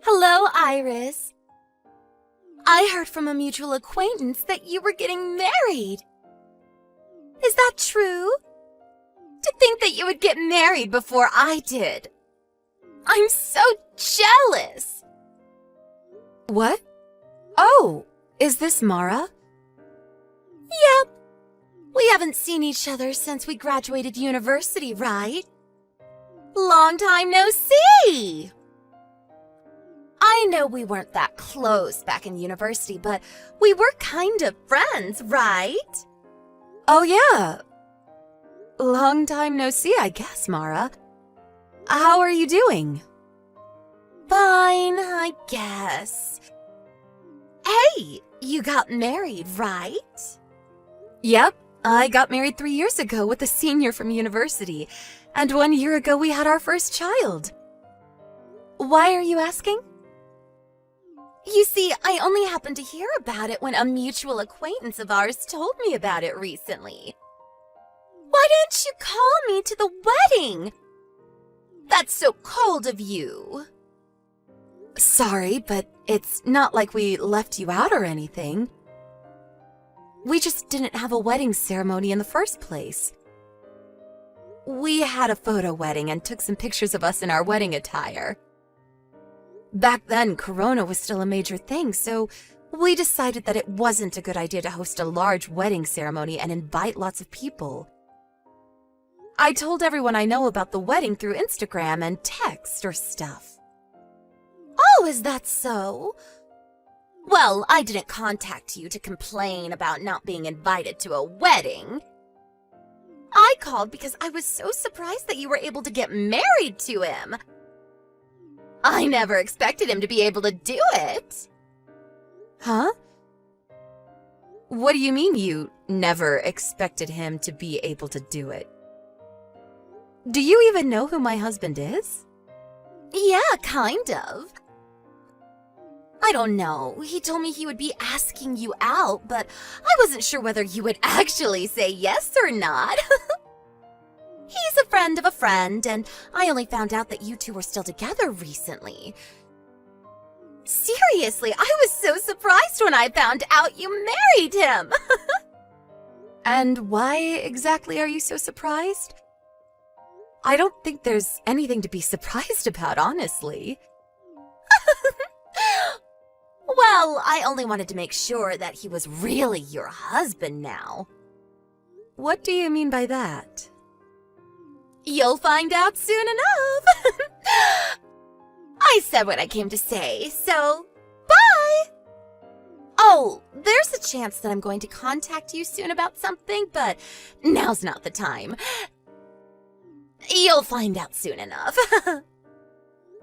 Hello, Iris. I heard from a mutual acquaintance that you were getting married. Is that true? To think that you would get married before I did. I'm so jealous. What? Oh, is this Mara? Yep. We haven't seen each other since we graduated university, right? Long time no see! I know we weren't that close back in university, but we were kind of friends, right? Oh yeah. Long time no see, I guess, Mara. How are you doing? Fine, I guess. Hey, you got married, right? Yep, I got married 3 years ago with a senior from university, and 1 year ago we had our first child. Why are you asking? You see, I only happened to hear about it when a mutual acquaintance of ours told me about it recently. Why didn't you call me to the wedding? That's so cold of you. Sorry, but it's not like we left you out or anything. We just didn't have a wedding ceremony in the first place. We had a photo wedding and took some pictures of us in our wedding attire. Back then, Corona was still a major thing, so we decided that it wasn't a good idea to host a large wedding ceremony and invite lots of people. I told everyone I know about the wedding through Instagram and text or stuff. Oh, is that so? Well, I didn't contact you to complain about not being invited to a wedding. I called because I was so surprised that you were able to get married to him. I never expected him to be able to do it. Huh? What do you mean you never expected him to be able to do it? Do you even know who my husband is? Yeah, kind of. I don't know. He told me he would be asking you out, but I wasn't sure whether you would actually say yes or not. He's a friend of a friend, and I only found out that you two were still together recently. Seriously, I was so surprised when I found out you married him. And why exactly are you so surprised? I don't think there's anything to be surprised about, honestly. Well, I only wanted to make sure that he was really your husband now. What do you mean by that? You'll find out soon enough. I said what I came to say, so bye! Oh, there's a chance that I'm going to contact you soon about something, but now's not the time. You'll find out soon enough.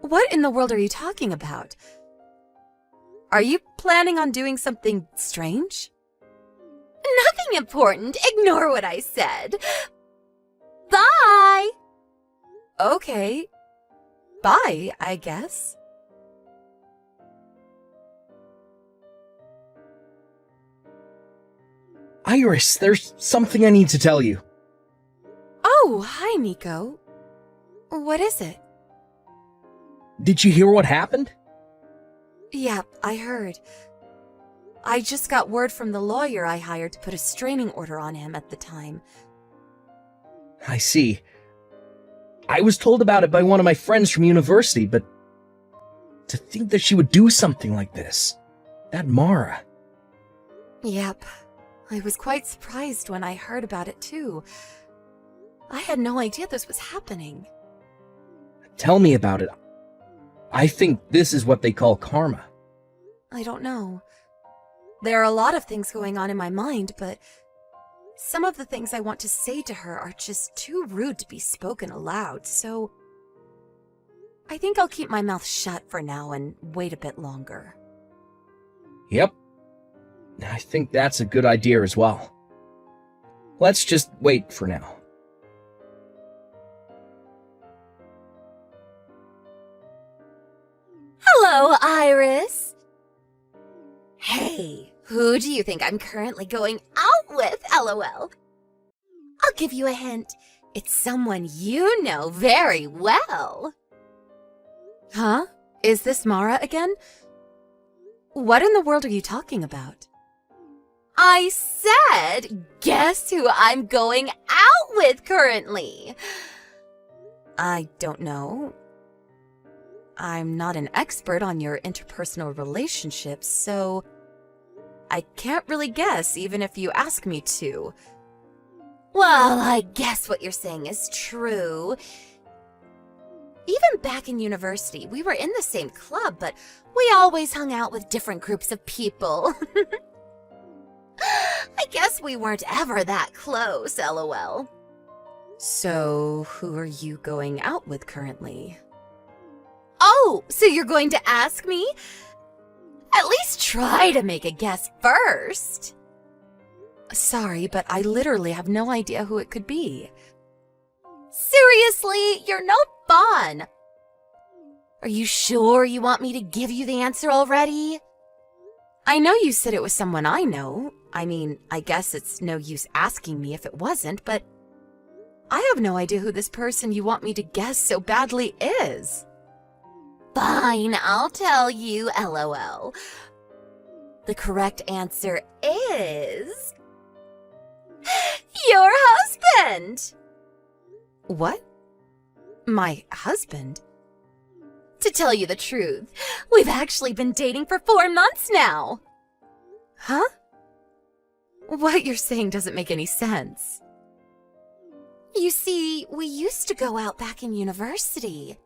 What in the world are you talking about? Are you planning on doing something strange? Nothing important. Ignore what I said. Bye! Okay. Bye, I guess. Iris, there's something I need to tell you. Oh, hi, Nico. What is it? Did you hear what happened? Yep, I heard. I just got word from the lawyer I hired to put a restraining order on him at the time. I see. I was told about it by one of my friends from university, but to think that she would do something like this. That Mara. Yep. I was quite surprised when I heard about it, too. I had no idea this was happening. Tell me about it. I think this is what they call karma. I don't know. There are a lot of things going on in my mind, but some of the things I want to say to her are just too rude to be spoken aloud, so I think I'll keep my mouth shut for now and wait a bit longer. Yep. I think that's a good idea as well. Let's just wait for now. Hello, Iris. Hey, who do you think I'm currently going out with, LOL? I'll give you a hint. It's someone you know very well. Huh? Is this Mara again? What in the world are you talking about? I said, guess who I'm going out with currently? I don't know. I'm not an expert on your interpersonal relationships, so I can't really guess even if you ask me to. Well, I guess what you're saying is true. Even back in university, we were in the same club, but we always hung out with different groups of people. I guess we weren't ever that close, lol. So, who are you going out with currently? Oh, so you're going to ask me? At least try to make a guess first. Sorry, but I literally have no idea who it could be. Seriously, you're no fun. Are you sure you want me to give you the answer already? I know you said it was someone I know. I mean, I guess it's no use asking me if it wasn't, but I have no idea who this person you want me to guess so badly is. Fine, I'll tell you, lol. The correct answer is... your husband! What? My husband? To tell you the truth, we've actually been dating for 4 months now. Huh? What you're saying doesn't make any sense. You see, we used to go out back in university.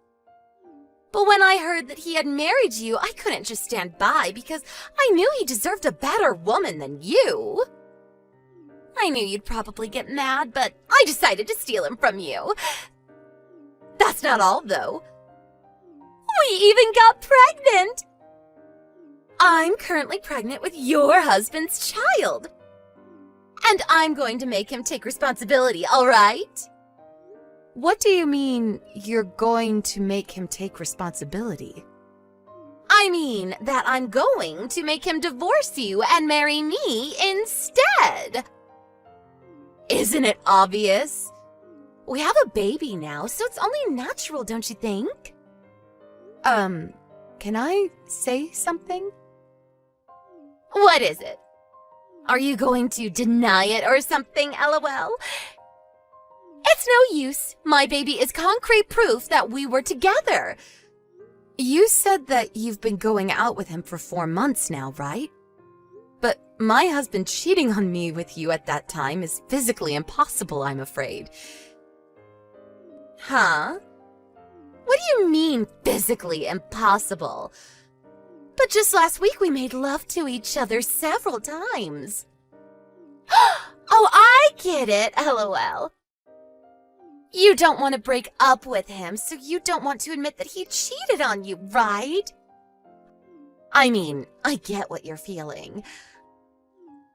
But when I heard that he had married you, I couldn't just stand by because I knew he deserved a better woman than you. I knew you'd probably get mad, but I decided to steal him from you. That's not all, though. We even got pregnant. I'm currently pregnant with your husband's child. And I'm going to make him take responsibility, all right? What do you mean, you're going to make him take responsibility? I mean that I'm going to make him divorce you and marry me instead. Isn't it obvious? We have a baby now, so it's only natural, don't you think? Can I say something? What is it? Are you going to deny it or something, lol? It's no use. My baby is concrete proof that we were together. You said that you've been going out with him for 4 months now, right? But my husband cheating on me with you at that time is physically impossible, I'm afraid. Huh? What do you mean, physically impossible? But just last week we made love to each other several times. Oh, I get it, lol. You don't want to break up with him, so you don't want to admit that he cheated on you, right? I mean, I get what you're feeling.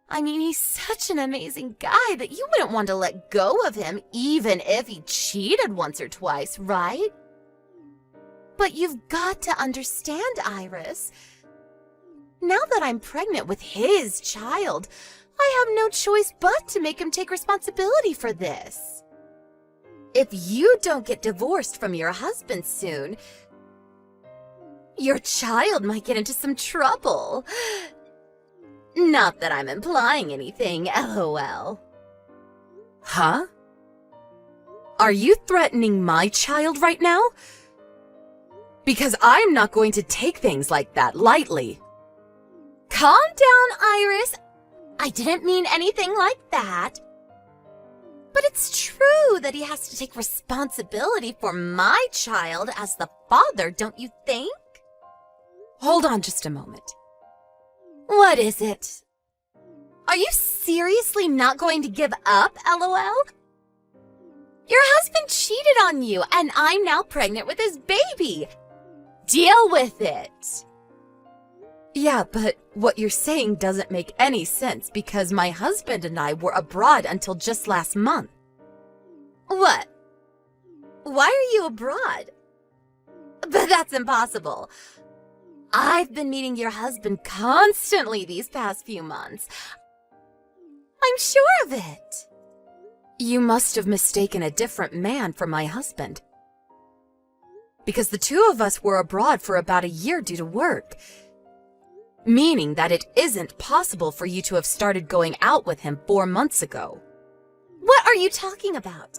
I mean, he's such an amazing guy that you wouldn't want to let go of him even if he cheated once or twice, right? But you've got to understand, Iris. Now that I'm pregnant with his child, I have no choice but to make him take responsibility for this. If you don't get divorced from your husband soon, your child might get into some trouble. Not that I'm implying anything, lol. Huh? Are you threatening my child right now? Because I'm not going to take things like that lightly. Calm down, Iris. I didn't mean anything like that. But it's true that he has to take responsibility for my child as the father, don't you think? Hold on just a moment. What is it? Are you seriously not going to give up, lol? Your husband cheated on you, and I'm now pregnant with his baby. Deal with it. Yeah, but what you're saying doesn't make any sense because my husband and I were abroad until just last month. What? Why are you abroad? But that's impossible. I've been meeting your husband constantly these past few months. I'm sure of it. You must have mistaken a different man for my husband. because the two of us were abroad for about a year due to work, meaning that it isn't possible for you to have started going out with him 4 months ago. What are you talking about?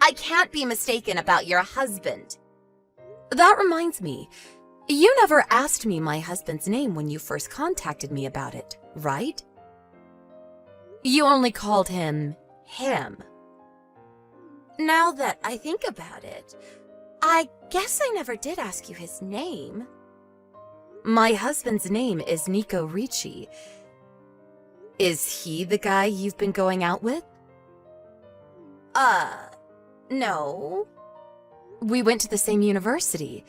I can't be mistaken about your husband. That reminds me, you never asked me my husband's name when you first contacted me about it, right? You only called him him. Now that I think about it, I guess I never did ask you his name. My husband's name is Nico Ricci. Is he the guy you've been going out with? No. We went to the same university.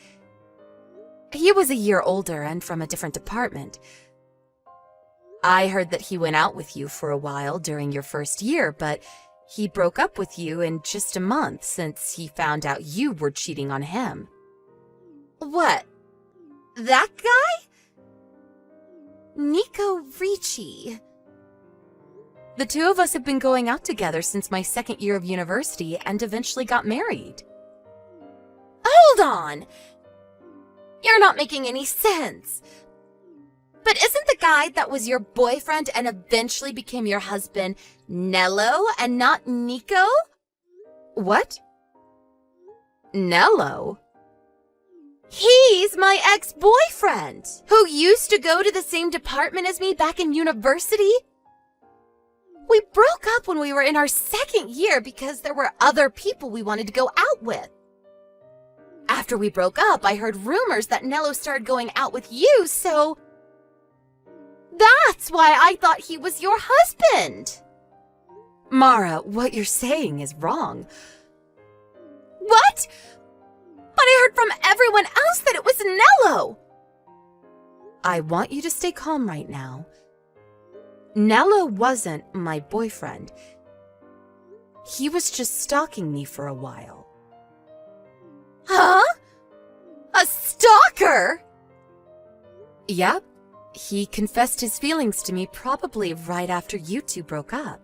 He was a year older and from a different department. I heard that he went out with you for a while during your first year, but he broke up with you in just a month since he found out you were cheating on him. What? That guy? Nico Ricci. The two of us have been going out together since my second year of university and eventually got married. Hold on! You're not making any sense. But isn't the guy that was your boyfriend and eventually became your husband Nello and not Nico? What? Nello? He's my ex-boyfriend, who used to go to the same department as me back in university. We broke up when we were in our second year because there were other people we wanted to go out with. After we broke up, I heard rumors that Nello started going out with you, so that's why I thought he was your husband. Mara, what you're saying is wrong. What? But I heard from everyone else that it was Nello. I want you to stay calm right now. Nello wasn't my boyfriend. He was just stalking me for a while. Huh? A stalker? Yep. He confessed his feelings to me probably right after you two broke up.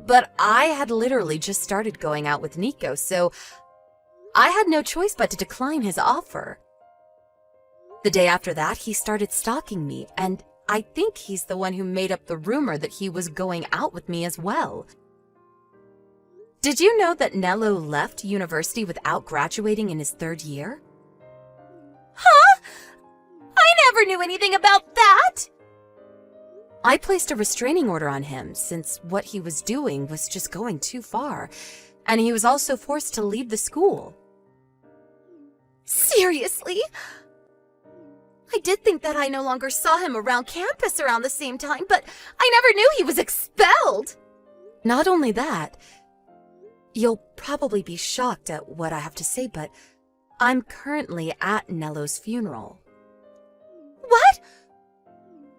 But I had literally just started going out with Nico, so I had no choice but to decline his offer. The day after that, he started stalking me, and I think he's the one who made up the rumor that he was going out with me as well. Did you know that Nello left university without graduating in his third year? Huh? I never knew anything about that! I placed a restraining order on him since what he was doing was just going too far, and he was also forced to leave the school. Seriously? I did think that I no longer saw him around campus around the same time, but I never knew he was expelled! Not only that, you'll probably be shocked at what I have to say, but I'm currently at Nello's funeral. What?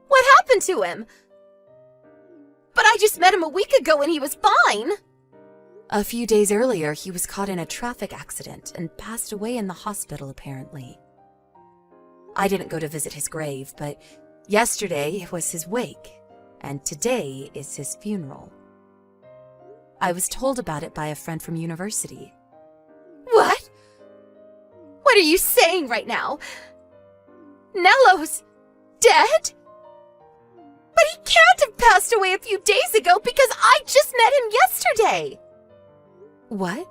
What happened to him? But I just met him a week ago and he was fine! A few days earlier, he was caught in a traffic accident and passed away in the hospital, apparently. I didn't go to visit his grave, but yesterday was his wake, and today is his funeral. I was told about it by a friend from university. What? What are you saying right now? Nello's dead? But he can't have passed away a few days ago because I just met him yesterday! What?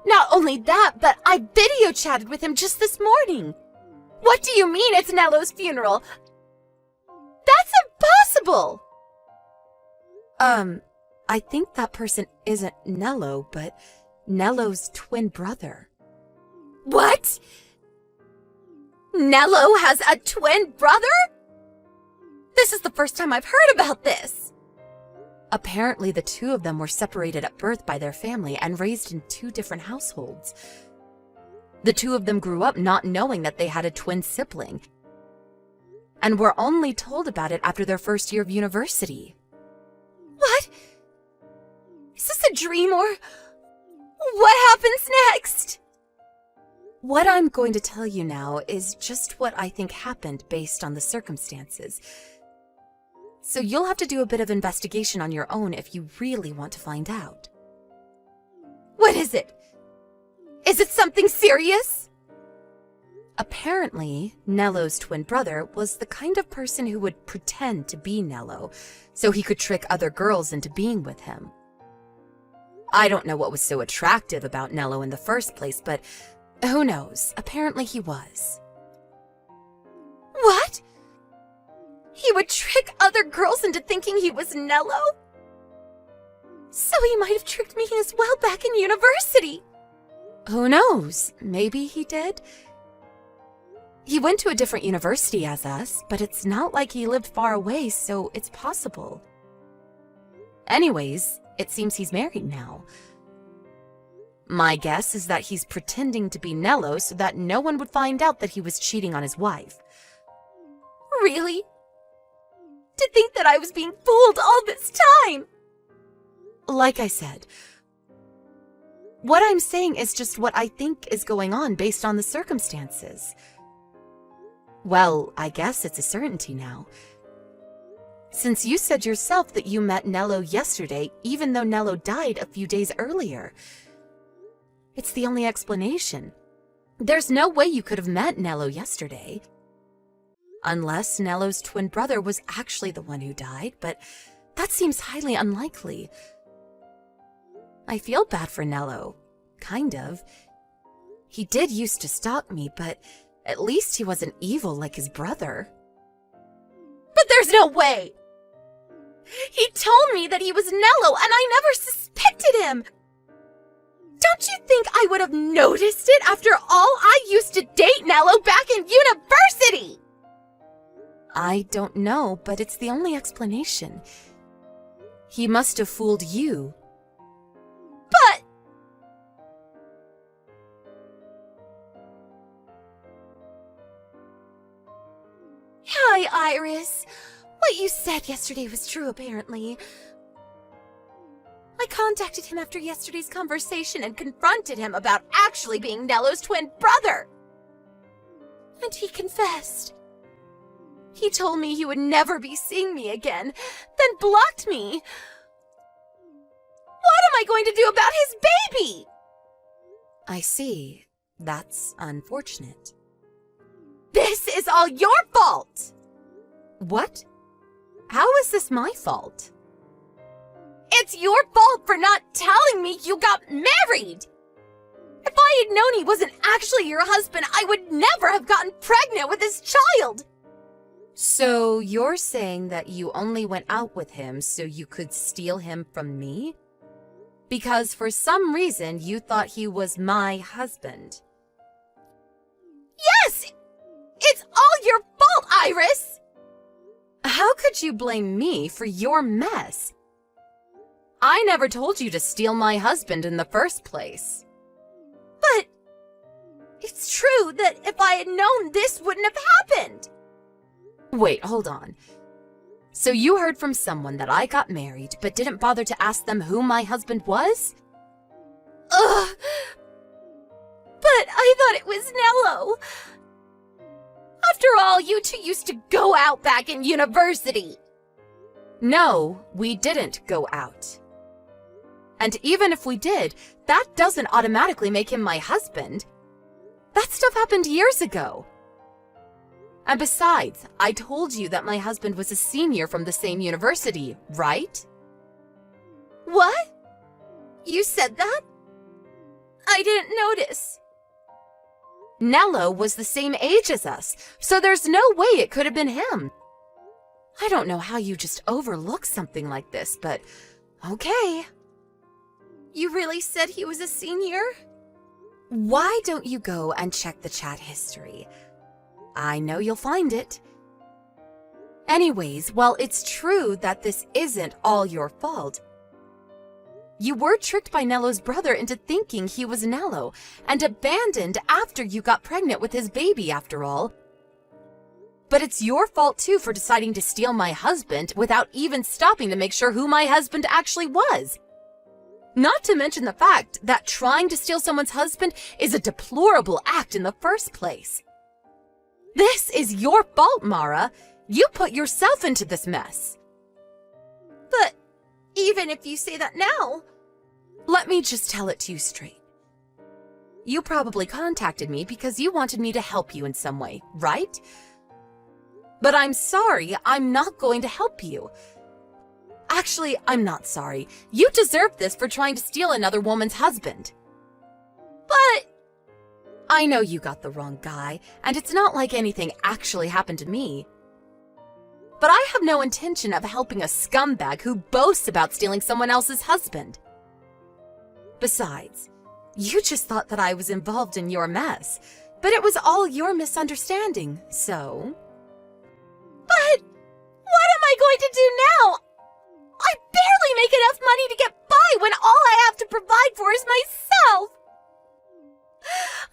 Not only that, but I video chatted with him just this morning. What do you mean it's Nello's funeral? That's impossible! I think that person isn't Nello, but Nello's twin brother. What? Nello has a twin brother? This is the first time I've heard about this. Apparently, the two of them were separated at birth by their family and raised in two different households. The two of them grew up not knowing that they had a twin sibling, and were only told about it after their first year of university. What? Is this a dream or what happens next? What I'm going to tell you now is just what I think happened based on the circumstances. So you'll have to do a bit of investigation on your own if you really want to find out. What is it? Is it something serious? Apparently, Nello's twin brother was the kind of person who would pretend to be Nello, so he could trick other girls into being with him. I don't know what was so attractive about Nello in the first place, but who knows? Apparently he was. What? He would trick other girls into thinking he was Nello? So he might have tricked me as well back in university. Who knows? Maybe he did. He went to a different university as us, but it's not like he lived far away, so it's possible. Anyways, it seems he's married now. My guess is that he's pretending to be Nello so that no one would find out that he was cheating on his wife. Really? To think that I was being fooled all this time! Like I said, what I'm saying is just what I think is going on based on the circumstances. Well, I guess it's a certainty now. Since you said yourself that you met Nello yesterday, even though Nello died a few days earlier. It's the only explanation. There's no way you could have met Nello yesterday. Unless Nello's twin brother was actually the one who died, but that seems highly unlikely. I feel bad for Nello. Kind of. He did used to stalk me, but at least he wasn't evil like his brother. But there's no way! He told me that he was Nello, and I never suspected him! Don't you think I would have noticed it after all? I used to date Nello back in university! I don't know, but it's the only explanation. He must have fooled you. But... Hi, Iris. What you said yesterday was true, apparently. I contacted him after yesterday's conversation and confronted him about actually being Nello's twin brother. And he confessed. He told me he would never be seeing me again, then blocked me. What am I going to do about his baby? I see. That's unfortunate. This is all your fault! What? How is this my fault? It's your fault for not telling me you got married! If I had known he wasn't actually your husband, I would never have gotten pregnant with his child! So you're saying that you only went out with him so you could steal him from me? Because for some reason you thought he was my husband. Yes! It's all your fault, Iris! How could you blame me for your mess? I never told you to steal my husband in the first place. But it's true that if I had known this wouldn't have happened. Wait, hold on. So you heard from someone that I got married, but didn't bother to ask them who my husband was? Ugh! But I thought it was Nello. After all, you two used to go out back in university. No, we didn't go out. And even if we did, that doesn't automatically make him my husband. That stuff happened years ago. And besides, I told you that my husband was a senior from the same university, right? What? You said that? I didn't notice. Nello was the same age as us, so there's no way it could have been him. I don't know how you just overlook something like this, but okay. You really said he was a senior? Why don't you go and check the chat history? I know you'll find it. Anyways, while it's true that this isn't all your fault, you were tricked by Nello's brother into thinking he was Nello and abandoned after you got pregnant with his baby, after all. But it's your fault too for deciding to steal my husband without even stopping to make sure who my husband actually was. Not to mention the fact that trying to steal someone's husband is a deplorable act in the first place. This is your fault, Mara. You put yourself into this mess. But even if you say that now, let me just tell it to you straight. You probably contacted me because you wanted me to help you in some way, right? But I'm sorry, I'm not going to help you. Actually, I'm not sorry. You deserve this for trying to steal another woman's husband. But I know you got the wrong guy, and it's not like anything actually happened to me. But I have no intention of helping a scumbag who boasts about stealing someone else's husband. Besides, you just thought that I was involved in your mess, but it was all your misunderstanding, so... But what am I going to do now? I barely make enough money to get by when all I have to provide for is myself.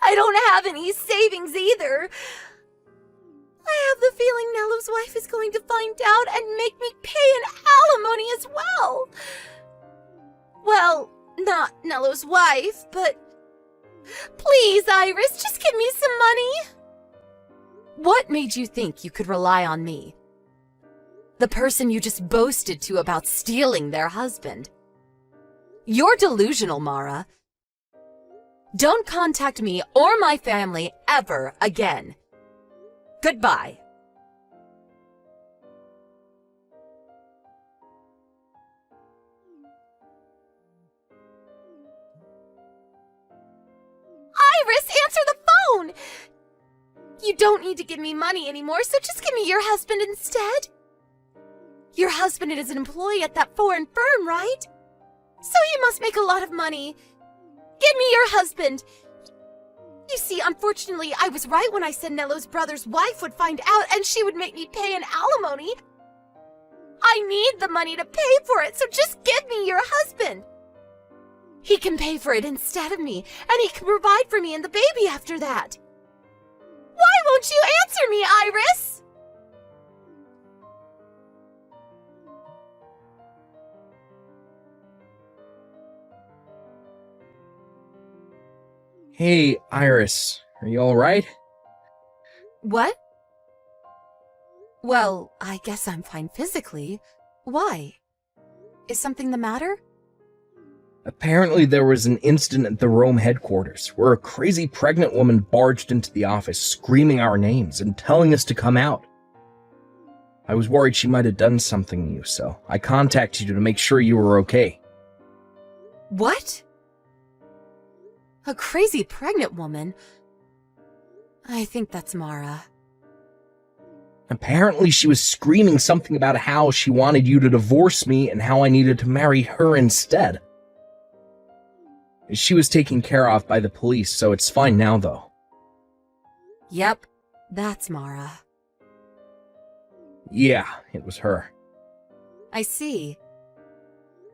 I don't have any savings either. I have the feeling Nello's wife is going to find out and make me pay an alimony as well. Well, not Nello's wife, but please, Iris, just give me some money. What made you think you could rely on me? The person you just boasted to about stealing their husband. You're delusional, Mara. Don't contact me or my family ever again. Goodbye. Iris, answer the phone! You don't need to give me money anymore, so just give me your husband instead. Your husband is an employee at that foreign firm, right? So you must make a lot of money. Give me your husband. You see, unfortunately, I was right when I said Nello's brother's wife would find out and she would make me pay an alimony. I need the money to pay for it, so just give me your husband. He can pay for it instead of me, and he can provide for me and the baby after that. Why won't you answer me, Iris? Hey, Iris, are you alright? What? Well, I guess I'm fine physically. Why? Is something the matter? Apparently there was an incident at the Rome headquarters where a crazy pregnant woman barged into the office screaming our names and telling us to come out. I was worried she might have done something to you, so I contacted you to make sure you were okay. What? A crazy pregnant woman? I think that's Mara. Apparently she was screaming something about how she wanted you to divorce me and how I needed to marry her instead. She was taken care of by the police, so it's fine now, though. Yep, that's Mara. Yeah, it was her. I see.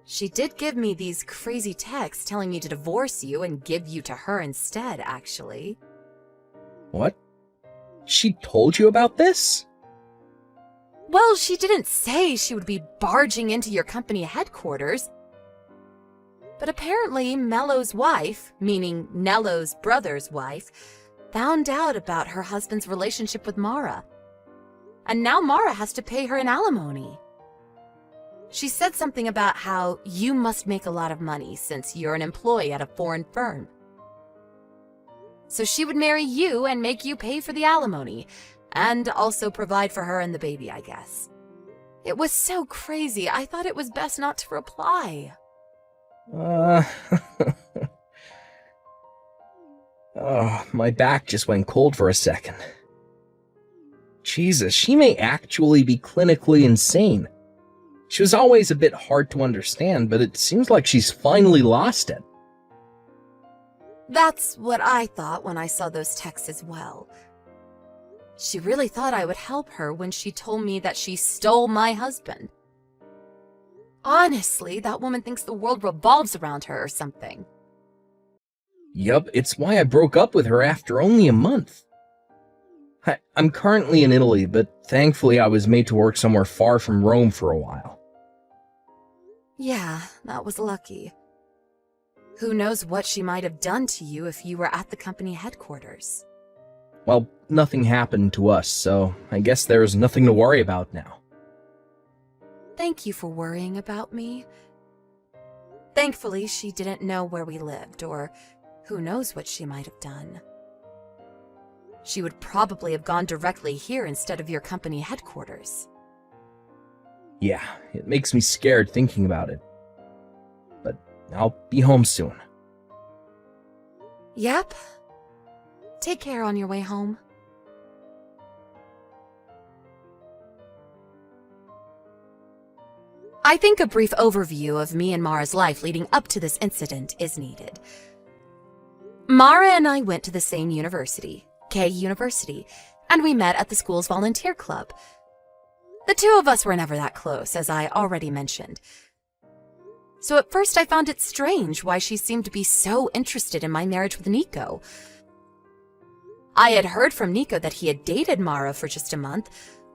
She did give me these crazy texts telling me to divorce you and give you to her instead, actually. What? She told you about this? Well, she didn't say she would be barging into your company headquarters. But apparently Mello's wife, meaning Nello's brother's wife, found out about her husband's relationship with Mara. And now Mara has to pay her an alimony. She said something about how you must make a lot of money since you're an employee at a foreign firm. So she would marry you and make you pay for the alimony, and also provide for her and the baby, I guess. It was so crazy, I thought it was best not to reply. Oh, my back just went cold for a second. Jesus, she may actually be clinically insane. She was always a bit hard to understand, but it seems like she's finally lost it. That's what I thought when I saw those texts as well. She really thought I would help her when she told me that she stole my husband. Honestly, that woman thinks the world revolves around her or something. Yup, it's why I broke up with her after only a month. I'm currently in Italy, but thankfully I was made to work somewhere far from Rome for a while. Yeah, that was lucky. Who knows what she might have done to you if you were at the company headquarters? Well, nothing happened to us, so I guess there's nothing to worry about now. Thank you for worrying about me. Thankfully, she didn't know where we lived or Who knows what she might have done? She would probably have gone directly here instead of your company headquarters. Yeah, it makes me scared thinking about it. But I'll be home soon. Yep. Take care on your way home. I think a brief overview of me and Mara's life leading up to this incident is needed. Mara and I went to the same university, K University, and we met at the school's volunteer club. The two of us were never that close, as I already mentioned. So at first I found it strange why she seemed to be so interested in my marriage with Nico. I had heard from Nico that he had dated Mara for just a month,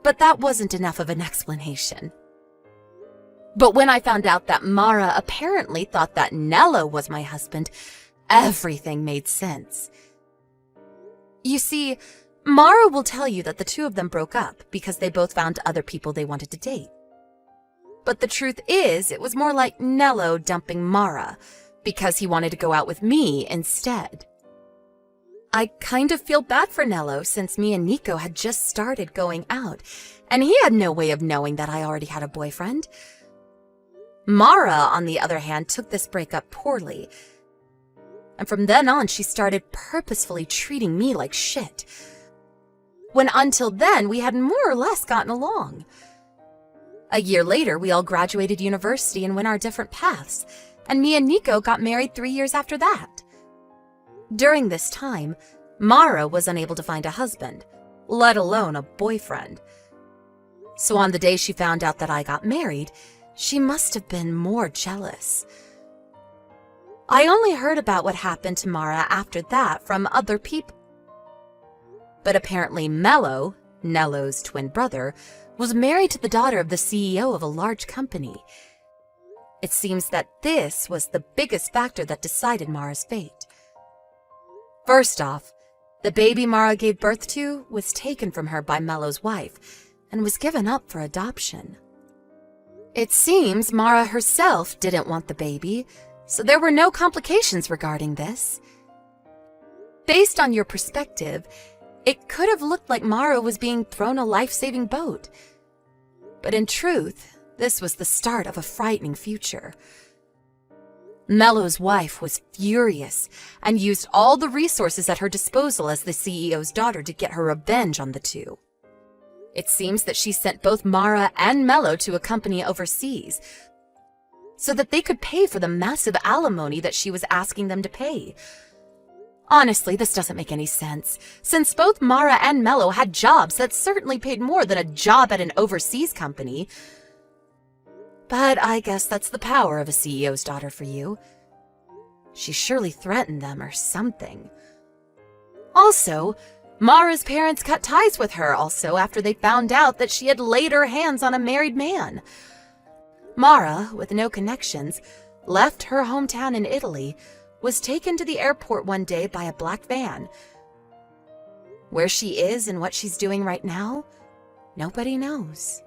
but that wasn't enough of an explanation. But when I found out that Mara apparently thought that Nello was my husband, everything made sense. You see, Mara will tell you that the two of them broke up because they both found other people they wanted to date. But the truth is, it was more like Nello dumping Mara because he wanted to go out with me instead. I kind of feel bad for Nello since me and Nico had just started going out, and he had no way of knowing that I already had a boyfriend. Mara, on the other hand, took this breakup poorly. And from then on, she started purposefully treating me like shit. When until then, we had more or less gotten along. A year later, we all graduated university and went our different paths, and me and Nico got married 3 years after that. During this time, Mara was unable to find a husband, let alone a boyfriend. So on the day she found out that I got married, she must have been more jealous. I only heard about what happened to Mara after that from other people. But apparently Mello, Nello's twin brother, was married to the daughter of the CEO of a large company. It seems that this was the biggest factor that decided Mara's fate. First off, the baby Mara gave birth to was taken from her by Mello's wife and was given up for adoption. It seems Mara herself didn't want the baby, so there were no complications regarding this. Based on your perspective, it could have looked like Mara was being thrown a life-saving boat. But in truth, this was the start of a frightening future. Mello's wife was furious and used all the resources at her disposal as the CEO's daughter to get her revenge on the two. It seems that she sent both Mara and Mello to a company overseas so that they could pay for the massive alimony that she was asking them to pay. Honestly, this doesn't make any sense, since both Mara and Mello had jobs that certainly paid more than a job at an overseas company. But I guess that's the power of a CEO's daughter for you. She surely threatened them or something. Also, Mara's parents cut ties with her also after they found out that she had laid her hands on a married man. Mara, with no connections, left her hometown in Italy, was taken to the airport one day by a black van. Where she is and what she's doing right now, nobody knows.